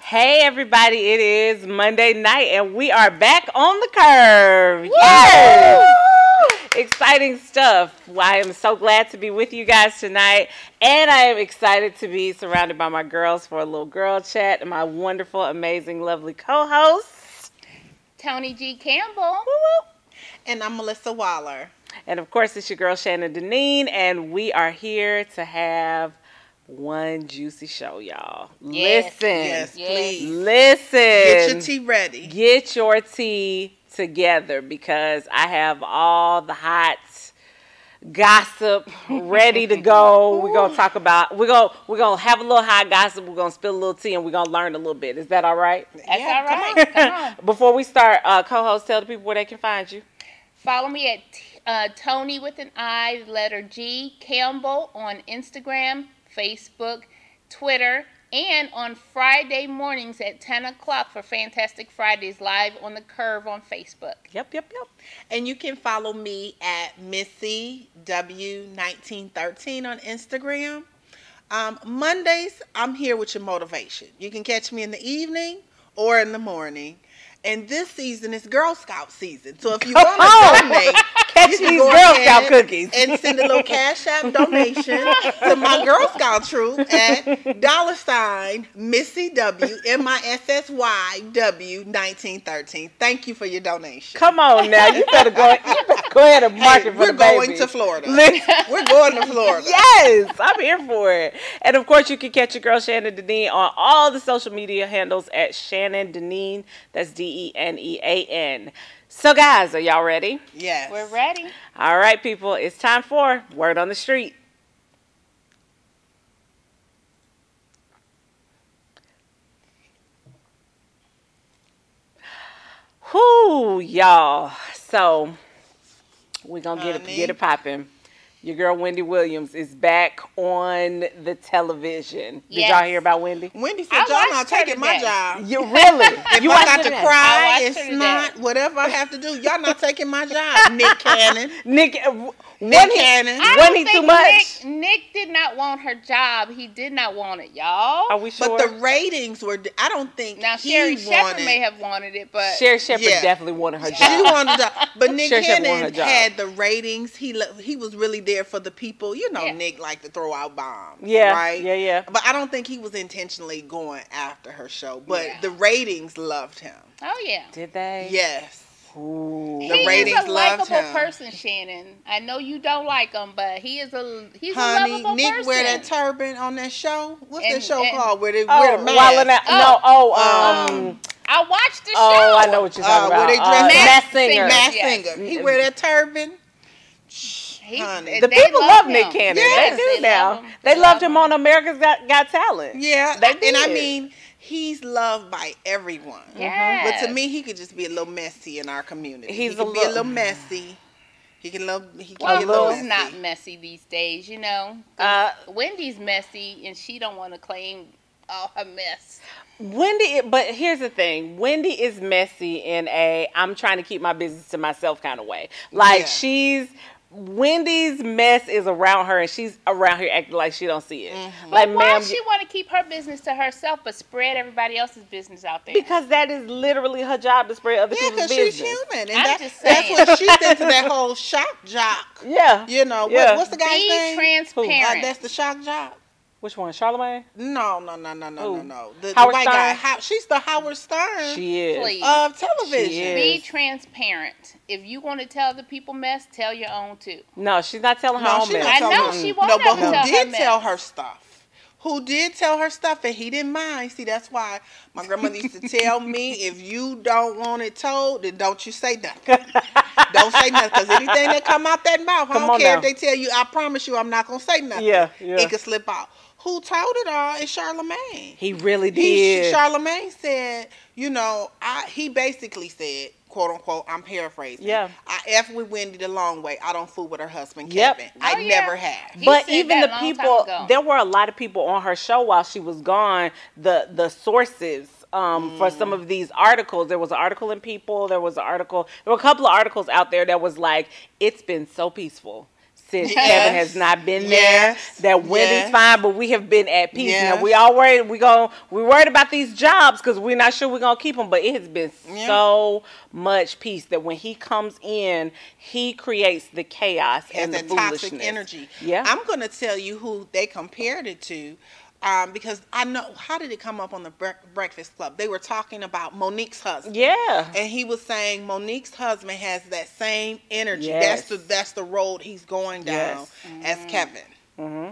Hey everybody, it is Monday night and we are back on the curve. Yes! Exciting stuff. Well, I am so glad to be with you guys tonight, and I am excited to be surrounded by my girls for a little girl chat and my wonderful, amazing, lovely co-hosts, Tony G. Campbell. And I'm Melissa Waller. And of course, it's your girl Shannon Deneen, and we are here to have one juicy show, y'all. Yes. Listen. Yes, please. Listen. Get your tea ready. Get your tea together because I have all the hot gossip ready to go. We're gonna talk about we're gonna have a little hot gossip, we're gonna spill a little tea, and we're gonna learn a little bit. Is that all right? That's all right. Come on. Before we start, co-host, tell the people where they can find you. Follow me at Tony with an I, letter G, Campbell on Instagram, Facebook, Twitter, and on Friday mornings at 10 o'clock for Fantastic Fridays live on the Curve on Facebook. Yep. And you can follow me at Missy W1913 on Instagram. Mondays, I'm here with your motivation. You can catch me in the evening or in the morning. And this season is Girl Scout season. So if you want to donate, catch you can these go Girl ahead Scout cookies and send a little Cash App donation to my Girl Scout troop at $ Missy W MISSYW 1913. Thank you for your donation. Come on now, you better go ahead and mark it for the baby. We're going to Florida. We're going to Florida. Yes, I'm here for it. And of course, you can catch your girl Shannon Deneen on all the social media handles at Shannon Deneen. That's DENEAN. So guys, are y'all ready? Yes. We're ready. All right, people, it's time for Word on the Street. Whoo, y'all. So we're gonna get it popping. Your girl Wendy Williams is back on the television. Did y'all hear about Wendy? Wendy said y'all not taking my job. You really? If You I got to today? cry and snot, whatever I have to do, y'all not taking my job. Nick Cannon. Nick Cannon. Wasn't he too much? Nick did not want her job. He did not want it, y'all. Are we sure? But the ratings were, I don't think Now, he Sherry wanted. Shepherd may have wanted it, but Sherry Shepherd definitely wanted her job. She wanted to, but Nick Sherry Shepherd wanted her Cannon job. had the ratings. He was really there for the people. You know, Yeah. Nick liked to throw out bombs. Yeah, right? yeah. But I don't think he was intentionally going after her show. But Yeah. the ratings loved him. oh yeah. Did they? Yes. Ooh. The ratings He's a loved likable him. person, Shannon. I know you don't like him, but he's a Honey, lovable Nick person. wear that turban on that show. What's that And- show and- called? Where they wear the mask? Wildin' Out. No, I watched the show. oh, I know what you're talking where about. they dress Masked up. Singer. Mask Yes. Singer. He wear that turban. Honey. The They people love Nick him. Cannon. Yes, They do they now. love him. They They loved love him on America's Got Talent. Yeah, They and I did. mean, he's loved by everyone. Yes. But to me, he could just be a little messy in our community. He's he could a be a little- little messy. He can Well, be a little who's messy. not messy these days, you know? Wendy's messy, and she don't want to claim all her mess. Wendy, but here's the thing. Wendy is messy in a I'm trying to keep my business to myself kind of way. Like Yeah. Wendy's mess is around her and she's around here acting like she don't see it. Mm-hmm. Like, Why ma'am, does she want to keep her business to herself but spread everybody else's business out there? because that is literally her job to spread other Yeah, people's because business. she's human. And I'm just that's saying. what she's into, that whole shock jock. Yeah. You know, Yeah. what's the guy's Be name? transparent. That's the shock jock. Which one? Charlamagne? No. Who? The Howard white Stern? guy. She's the Howard Stern She is. Please. of television. She is. Be transparent. If you want to tell the people mess, tell your own too. No, she's not telling her No, own she mess. not I telling know her. she won't No, but ever who tell her did mess. tell her stuff? Who did tell her stuff and he didn't mind? See, that's why my grandmother used to tell me, if you don't want it told, then don't you say nothing. Don't say nothing, because anything that come out that mouth, I Come don't on care now. if they tell you, I promise you I'm not going to say nothing. Yeah. It could slip out. Who told it all is Charlamagne. He really did. Charlamagne said, you know, he basically said, quote unquote, I'm paraphrasing. Yeah. I F with Wendy the long way. I don't fool with her husband, Yep. Kevin. Oh, I yeah. never have. He But said even that the a long people, time ago. there were a lot of people on her show while she was gone. The sources for some of these articles. There was an article in People. There were a couple of articles out there that was like, it's been so peaceful since Yes. Kevin has not been Yes. there. That Wendy's Yes. fine, but we have been at peace. Yes. Now we all worried. We worried about these jobs because we're not sure we're gonna keep them. But it has been so much peace that when he comes in, he creates the chaos and the that toxic foolishness. energy. Yeah, I'm gonna tell you who they compared it to. Because I know, how did it come up on the Breakfast Club? They were talking about Monique's husband. Yeah. And he was saying Monique's husband has that same energy. Yes. That's the road he's going down as Kevin. Mm-hmm.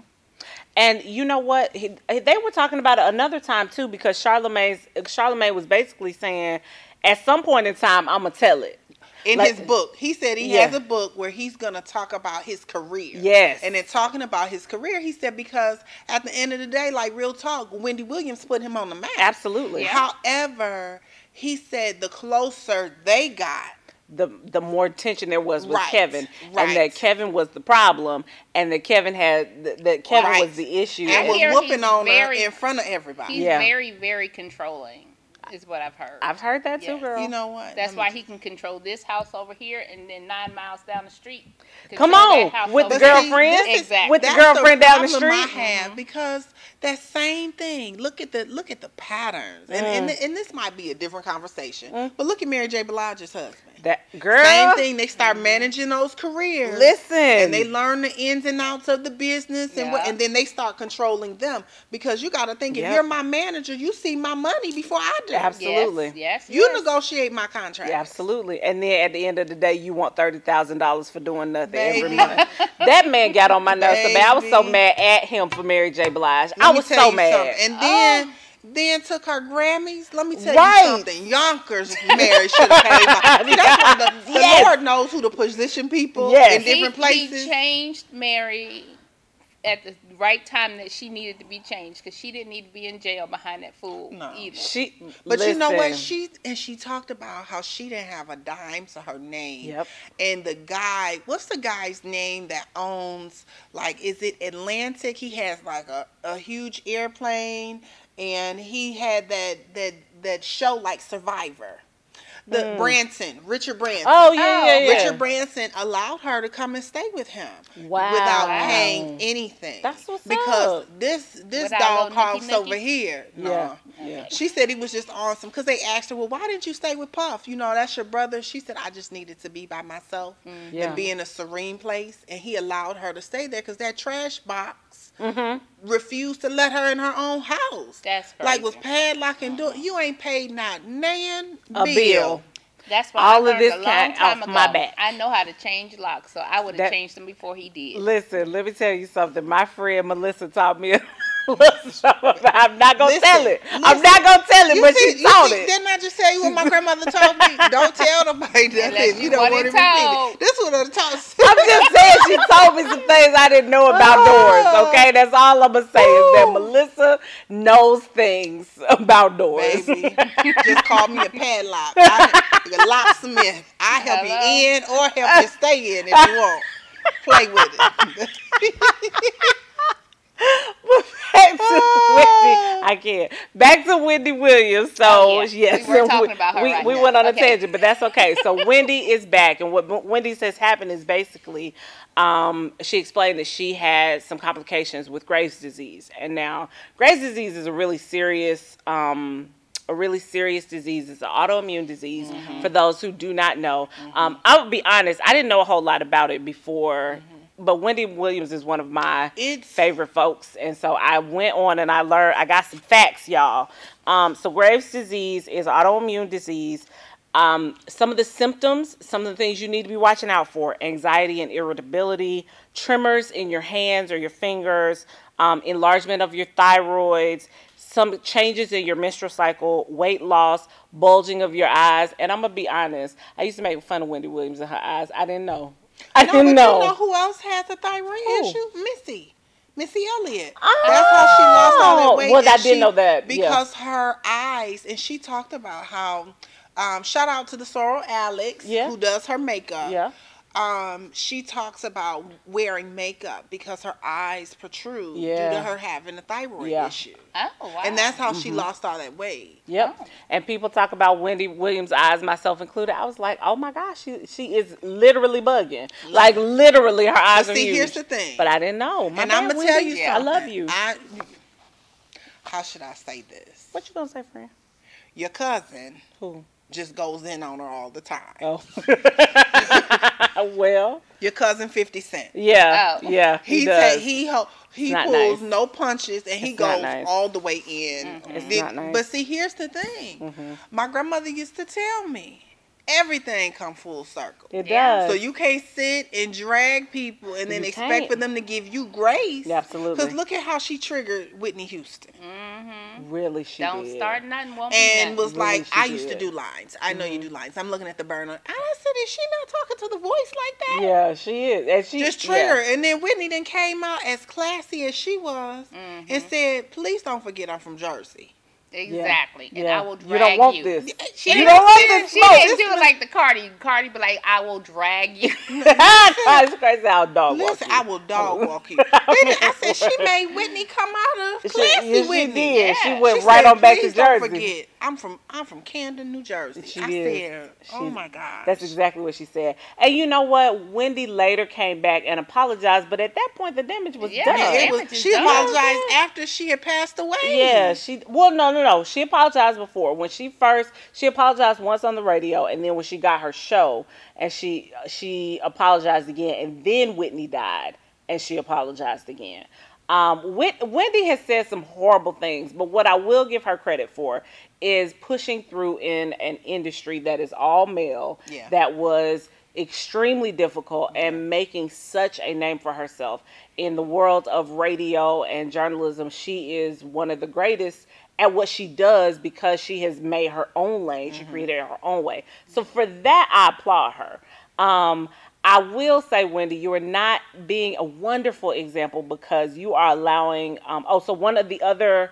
And you know what? They were talking about it another time too, because Charlamagne was basically saying, at some point in time, I'm gonna tell it. In his book, he said he Yeah. has a book where he's going to talk about his career. Yes. And in talking about his career, he said, because at the end of the day, like real talk, Wendy Williams put him on the map. Absolutely. Yeah. However, he said the closer they got, the more tension there was with Right, Kevin, right. and that Kevin was the problem, and that Kevin Right. was the issue. and was hear whooping he's on very- her in front of everybody. He's Yeah. very, very controlling, is what I've heard. I've heard that too, Yes. girl. You know what? That's why he can control this house over here, and then 9 miles down the street. Come control on, that house with over the there. girlfriend, this is- Exactly. with the That's girlfriend down the problem street. I have, because that same thing. Look at the patterns, and this might be a different conversation. But look at Mary J. Blige's husband. That girl. Same thing. They start managing those careers. Listen, And they learn the ins and outs of the business, and Yeah. and then they start controlling them, because you got to think, if Yep. you're my manager, you see my money before I do. Absolutely. Yes. You negotiate my contract. Yeah, absolutely. And then at the end of the day, you want $30,000 for doing nothing every Baby. month. That man got on my nerves so bad. I was so Baby. mad at him for Mary J. Blige. Let I me was tell so you mad. something. And then took her Grammys. Let me tell Right. you something. Yonkers Mary should have paid her. See, that's why the Yes. Lord knows who to position people Yes. in different places. He changed Mary at the right time that she needed to be changed, because she didn't need to be in jail behind that fool either. But you know what? Listen. She talked about how she didn't have a dime to her name. Yep. And the guy, what's the guy's name that owns, like, is it Atlantic? He has like a huge airplane, and he had that show like Survivor. Richard Branson. Oh, yeah. Richard Branson allowed her to come and stay with him Wow. without paying anything. That's what's because up. this Without dog little house Nicky over Nicky? here. No. Yeah. Yeah. She said he was just awesome, because they asked her, well, why didn't you stay with Puff? You know, that's your brother. She said, I just needed to be by myself Yeah. and be in a serene place. And he allowed her to stay there, because that trash box refused to let her in her own house. That's crazy. Like, was padlocking door. You ain't paid not nan A bill. That's why All I of learned this a long cat time off ago. my back. I know how to change locks, so I would That- have changed them before he did. Listen, let me tell you something. My friend Melissa taught me a little something. I'm not going to tell it. I'm not going to tell it, but she taught it. Didn't I just tell you what my grandmother told me? Don't tell nobody Unless that. You you don't want want it to repeat told. it. This is what I taught. I'm just saying she told me some things I didn't know about doors, okay? That's all I'm going to say is that Melissa knows things about doors. Baby, just call me a padlock. A locksmith. I help Hello? you in or help you stay in if you want. Play with it. Back to Wendy. I can't. Back to Wendy Williams. So, Oh, yeah. yes. We were talking about her we, right we now. went on a Okay. tangent, but that's okay. So, Wendy is back. And what Wendy says happened is basically she explained that she had some complications with Graves' disease. And now, Graves' disease is a really serious disease. It's an autoimmune disease, for those who do not know. I would be honest, I didn't know a whole lot about it before, but Wendy Williams is one of my favorite folks. And so I went on and I learned, I got some facts, y'all. So Graves' disease is autoimmune disease. Some of the symptoms, some of the things you need to be watching out for: anxiety and irritability, tremors in your hands or your fingers, enlargement of your thyroids, some changes in your menstrual cycle, weight loss, bulging of your eyes. And I'm going to be honest, I used to make fun of Wendy Williams and her eyes. I didn't know. I didn't know. You know who else has a thyroid issue? Missy Elliott. Oh. That's how she lost all that weight. Well, and I didn't know that. Because her eyes, and she talked about how, shout out to the Sorrel Alex, who does her makeup. Yeah. She talks about wearing makeup because her eyes protrude due Yeah. to her having a thyroid Yeah. issue. Oh, wow. And that's how she lost all that weight. Yep. Oh. And people talk about Wendy Williams' eyes, myself included. I was like, oh my gosh, she is literally bugging. Like literally, her eyes But are see, huge. here's the thing. But I didn't know. My And bad, I'm gonna Wendy. tell you Yeah. I something. love you. How should I say this? What you gonna say, friend? Your cousin Who? just goes in on her all the time. Oh. Well, Your cousin 50 Cent. yeah, Oh. yeah. He He does. he not pulls nice. no punches and he It's not goes nice. all the way in. It's Then- not nice. But see, here's the thing. My grandmother used to tell me everything come full circle. It Yeah. does. So you can't sit and drag people and then You expect can't. for them to give you grace. Yeah, absolutely. Because look at how she triggered Whitney Houston. Really, she Don't did. start nothing, won't be And nothing. was Really, like, she I used to did. do lines. I know you do lines. I'm looking at the burner. I said, is she not talking to the voice like that? Yeah, she is. And she Just trigger. And then Whitney then came out as classy as she was and said, please don't forget I'm from Jersey. Exactly. And Yeah. I will drag You don't want you. this. She You didn't don't want say this She smoke. didn't do it like the Cardi. Cardi be like, I will drag you. It's crazy how dog walk Listen, you. I will dog walk you. Then I said she made Whitney come out of classy Yes, she Whitney. did. Yeah. She went She right said, on back to "Please don't Jersey. forget, I'm from Camden, New Jersey." She I is. said, "Oh my gosh." That's exactly what she said. And you know what? Wendy later came back and apologized, but at that point the damage was Yeah, done. yeah, It damage was, is she done. apologized after she had passed away. Yeah, no. She apologized before. When she apologized once on the radio, and then when she got her show, and she apologized again, and then Whitney died, and she apologized again. Wendy has said some horrible things, but what I will give her credit for is pushing through in an industry that is all male, Yeah. that was extremely difficult, and making such a name for herself in the world of radio and journalism. She is one of the greatest at what she does because she has made her own lane. She created her own way. So for that, I applaud her. I will say, Wendy, you are not being a wonderful example because you are allowing. So one of the other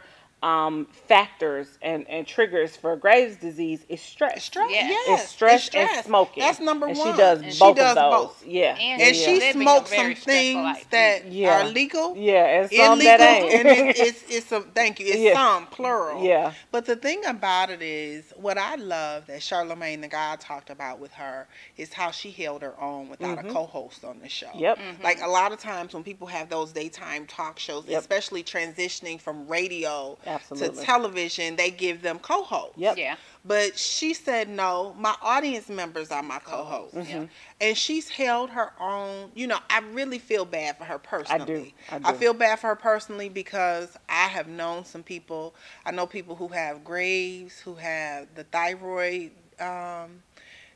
factors and triggers for Graves' disease is stress. Stress, Yeah. yes, It's stress and smoking. That's number and one. She does And both she does of those. both. Yeah. And Yeah. she Living a smokes very some stressful things life. that Yeah. are legal. Yeah, and some Illegal, that ain't. and it's some. Thank you. It's Yeah. some plural. Yeah. But the thing about it is, what I love that Charlamagne the guy talked about with her is how she held her own without a co-host on the show. Yep. Like a lot of times when people have those daytime talk shows, Yep. especially transitioning from radio Absolutely. to television, they give them co-hosts. Yep. Yeah. But she said, no, my audience members are my co-hosts. Mm-hmm. And she's held her own. You know, I really feel bad for her personally. I do. I feel bad for her personally because I have known some people. I know people who have Graves, who have the thyroid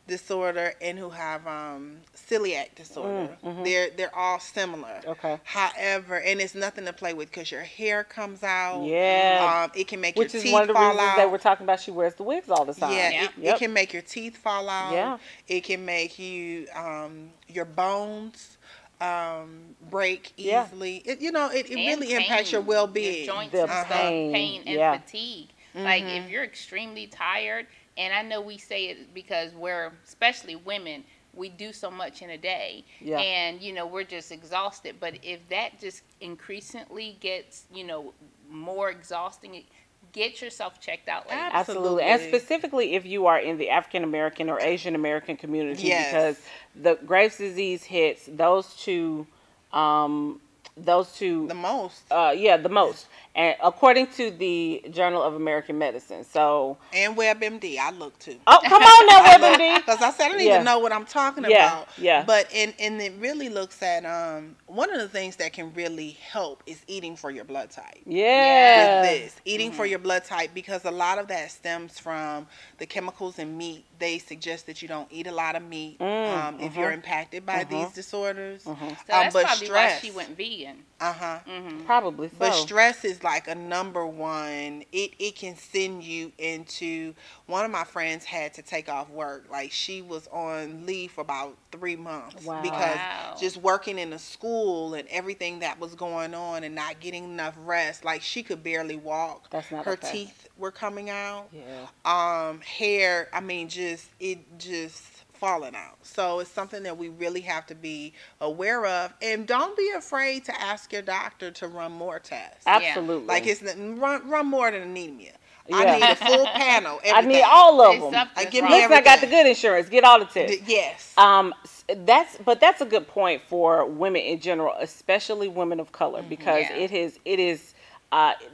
disorder, and who have celiac disorder. They're all similar. Okay. However, and it's nothing to play with because your hair comes out. Yeah. It can make Which your is teeth one of the fall reasons out. they were talking about she wears the wigs all the time. Yeah, Yeah. it can make your teeth fall out. Yeah. It can make you your bones break Yeah. easily. It really pain, impacts your well-being. Your joints The and stuff, pain, pain and yeah. fatigue. Like if you're extremely tired, and I know we say it because we're, especially women, we do so much in a day, Yeah. and we're just exhausted. But if that just increasingly gets more exhausting, get yourself checked out later. Absolutely. And Absolutely. specifically if you are in the African American or Asian American community, Yes. because the Graves' disease hits those two The most. the most. And according to the Journal of American Medicine. So And WebMD, I look too. come on now, WebMD. Because I said I need Yeah. to know what I'm talking Yeah, about. yeah. But and it really looks at one of the things that can really help is eating for your blood type. Yeah. With this, eating for your blood type, because a lot of that stems from the chemicals in meat. They suggest that you don't eat a lot of meat if you're impacted by these disorders. So that's But probably stress, why she went vegan. Probably so. But stress is like a number one. It can send you into. One of my friends had to take off work. Like she was on leave for about 3 months Wow. because Wow. just working in a school and everything that was going on and not getting enough rest. Like she could barely walk. That's not Her okay. teeth were coming out. Yeah. Hair. I mean, it just falling out. So it's something that we really have to be aware of, and don't be afraid to ask your doctor to run more tests. Absolutely. Like it's run more than anemia. I need a full panel. Everything. I need all of them. Give me Listen, I got the good insurance. Get all the tests. Yes. That's a good point for women in general, especially women of color, because it is.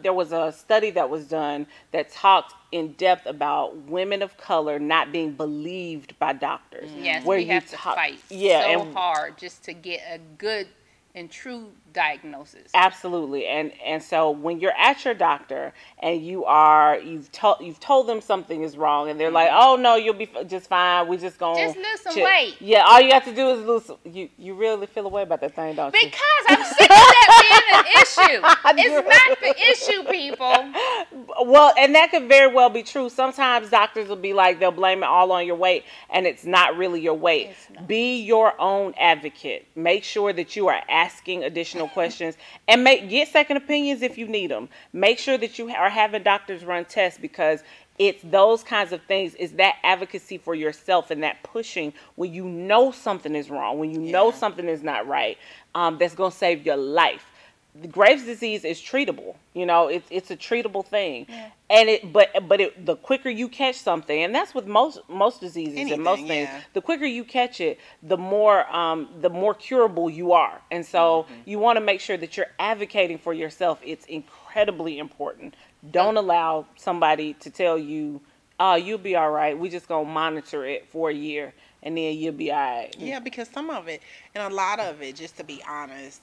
There was a study that was done that talked in depth about women of color not being believed by doctors. Yes, we have to fight so hard just to get a good and true diagnosis. Absolutely. And so when you're at your doctor and you've told them something is wrong, and they're like, oh no, you'll be just fine, we just gonna lose some weight. Yeah, all you have to do is lose. You really feel a way about that thing, don't you? Because I'm sick of that being an issue. It's not the issue, people. Well, and that could very well be true. Sometimes doctors will be like, they'll blame it all on your weight, and it's not really your weight. Be your own advocate. Make sure that you are asking additional questions, and get second opinions if you need them. Make sure that you are having doctors run tests, because it's those kinds of things. Is that advocacy for yourself and that pushing when you know something is wrong, when you know something is not right, that's going to save your life. The Graves' disease is treatable. You know, it's a treatable thing, and the quicker you catch something, and that's with most diseases and most things. The quicker you catch it, the more curable you are, and so you want to make sure that you're advocating for yourself. It's incredibly important. Don't allow somebody to tell you, "Oh, you'll be all right. We're just gonna monitor it for a year, and then you'll be all right." Yeah, because some of it, and a lot of it, just to be honest,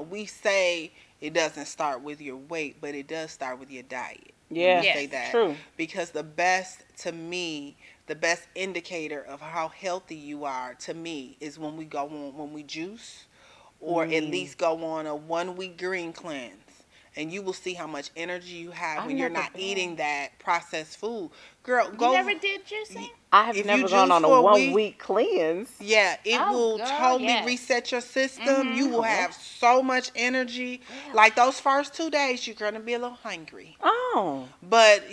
we say it doesn't start with your weight, but it does start with your diet. Yeah, say that. True. Because the best indicator of how healthy you are, to me, is when we juice, or at least go on a 1-week green cleanse. And you will see how much energy you have when you're not eating that processed food. Girl, You never did juicing? I have never gone on a 1-week cleanse. Yeah, it will totally reset your system. You will have so much energy. Like those first 2 days, you're going to be a little hungry. Oh. But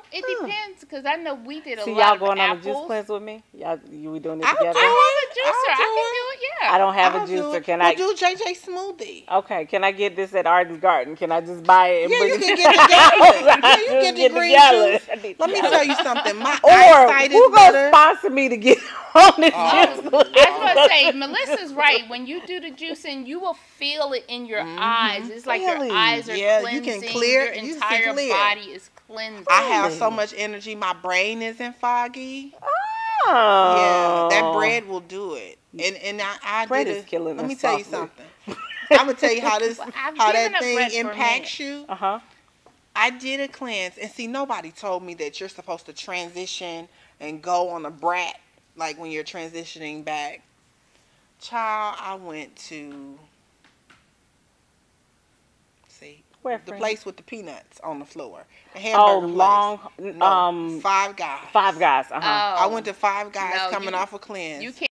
it depends, because I know we did a lot of apples. So y'all going on a juice cleanse with me? You we doing it together? I have a juicer. I can do it, yeah. I don't have a juicer. Can I do JJ smoothie? Okay, can I get this at Arden's Garden? Can I just buy it? Yeah, you can get the gallon. Yeah, you can get the green juice. Let me tell you something. My eyesight is better. Who gonna sponsor me to get on this juice? I was going to say, Melissa's right. When you do the juicing, you will feel it in your eyes. It's like your eyes are cleansing. You can clear. Your entire body is cleansing. I have so much energy. My brain isn't foggy. Oh. Yeah, that bread will do it. And I bread did is killing. Let me tell you something. I'm gonna tell you how that thing impacts you. I did a cleanse, and see, nobody told me that you're supposed to transition and go on a brat, like when you're transitioning back. Child, I went to the place with the peanuts on the floor. The hamburger place. Five Guys. Five Guys. I went to Five Guys coming off a cleanse. You can't